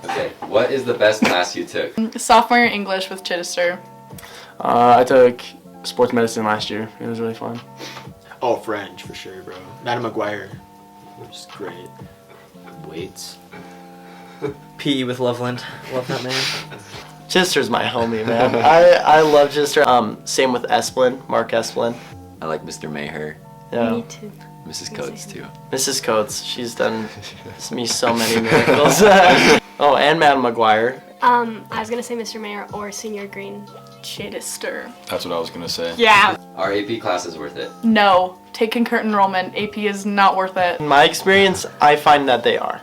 Okay, what is the best class you took? Sophomore year English with Chittister. I took sports medicine last year. It was really fun. Oh, French for sure, bro. Madam McGuire, which is great. Weights. PE with Loveland. Love that man. Chister's my homie, man. I love Chister. Same with Esplin, Mark Esplin. I like Mr. Maher. Yeah. Me too. Mrs. Coates too. Mrs. Coates, she's done me so many miracles. Oh, and Madam McGuire. I was gonna say Mr. Mayor or Senior Green. Chittister. That's what I was gonna say. Yeah. Are AP classes worth it? No. Take concurrent enrollment. AP is not worth it. In my experience, I find that they are.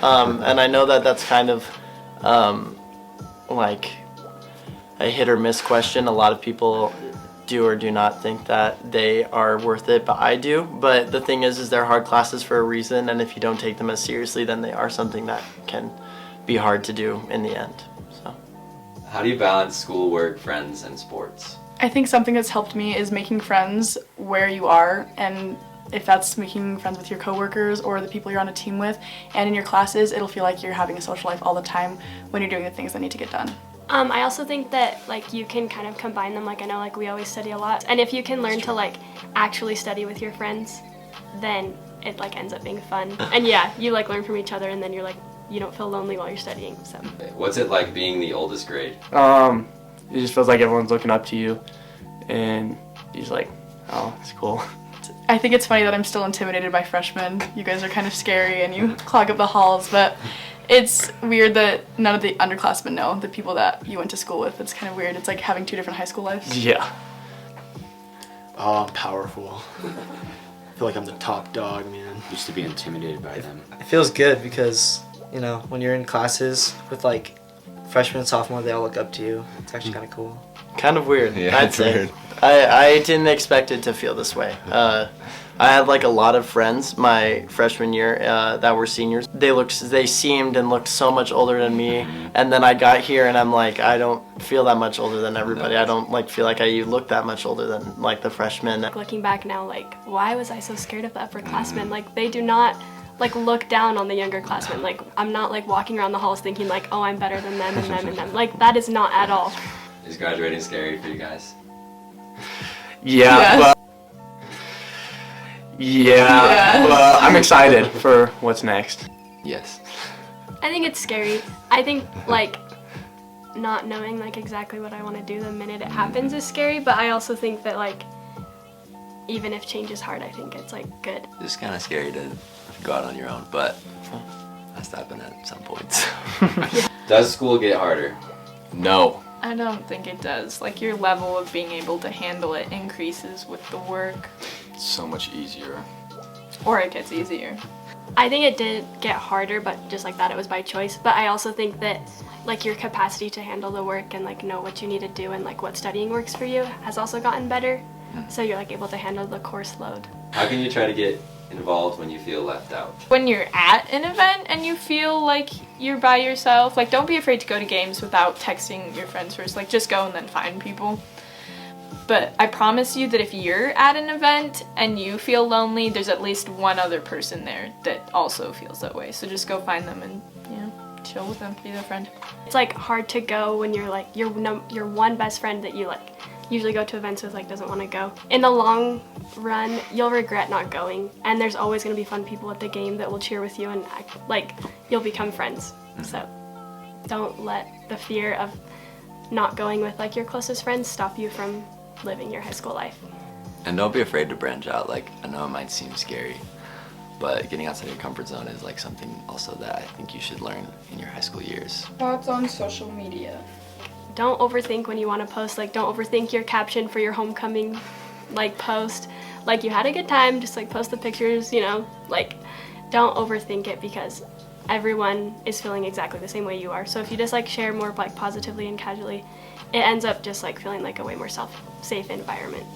And I know that that's kind of like a hit or miss question. A lot of people do or do not think that they are worth it, but I do. But the thing is they're hard classes for a reason, and if you don't take them as seriously, then they are something that can be hard to do in the end. So. How do you balance schoolwork, friends, and sports? I think something that's helped me is making friends where you are, and if that's making friends with your coworkers or the people you're on a team with, and in your classes, it'll feel like you're having a social life all the time when you're doing the things that need to get done. I also think that like you can kind of combine them. Like I know like we always study a lot, and if you can learn to like actually study with your friends, then it like ends up being fun. And yeah, you like learn from each other, and then you're like you don't feel lonely while you're studying. So. What's it like being the oldest grade? It just feels like everyone's looking up to you, and you're just like, oh, it's cool. I think it's funny that I'm still intimidated by freshmen. You guys are kind of scary and you clog up the halls, but it's weird that none of the underclassmen know the people that you went to school with. It's kind of weird. It's like having two different high school lives. Yeah. Oh, I'm powerful. I feel like I'm the top dog, man. Used to be intimidated by them. It feels good because, you know, when you're in classes with like freshmen and sophomore, they all look up to you. It's actually kind of cool. Kind of weird, Yeah, I'd it's say. weird. I didn't expect it to feel this way. I had like a lot of friends my freshman year that were seniors. They seemed and looked so much older than me, and then I got here and I'm like, I don't feel that much older than everybody. I don't like feel like I look that much older than like the freshmen. Looking back now, like why was I so scared of the upperclassmen? Like they do not like look down on the younger classmen. Like I'm not like walking around the halls thinking like, oh, I'm better than them and them and them. Like that is not at all. Is graduating scary for you guys? Yeah, Yes. but I'm excited for what's next. Yes. I think it's scary. I think like not knowing like exactly what I want to do the minute it happens is scary, but I also think that like even if change is hard, I think it's like good. It's kind of scary to go out on your own, but has to happen at some points. Does school get harder? No. I don't think it does. Like your level of being able to handle it increases with the work, So much easier. or it gets easier. I think it did get harder, but just like that, it was by choice. But I also think that like your capacity to handle the work and like know what you need to do and like what studying works for you has also gotten better. So you're like able to handle the course load. How can you try to get involved when you feel left out? When you're at an event and you feel like you're by yourself, like don't be afraid to go to games without texting your friends first. Like just go and then find people. But I promise you that if you're at an event and you feel lonely, there's at least one other person there that also feels that way. So just go find them and, you know, chill with them, be their friend. It's like hard to go when you're like your one best friend that you like usually go to events with like doesn't want to go. In the long run, you'll regret not going, and there's always going to be fun people at the game that will cheer with you and act, like you'll become friends. So don't let the fear of not going with like your closest friends stop you from living your high school life. And don't be afraid to branch out. Like, I know it might seem scary, but getting outside your comfort zone is like something also that I think you should learn in your high school years. Thoughts on social media? Don't overthink when you want to post. Like, don't overthink your caption for your homecoming, like, post. Like, you had a good time, just, like, post the pictures, you know? Like, don't overthink it because everyone is feeling exactly the same way you are. So if you just, like, share more, like, positively and casually, it ends up just, like, feeling like a way more safe environment.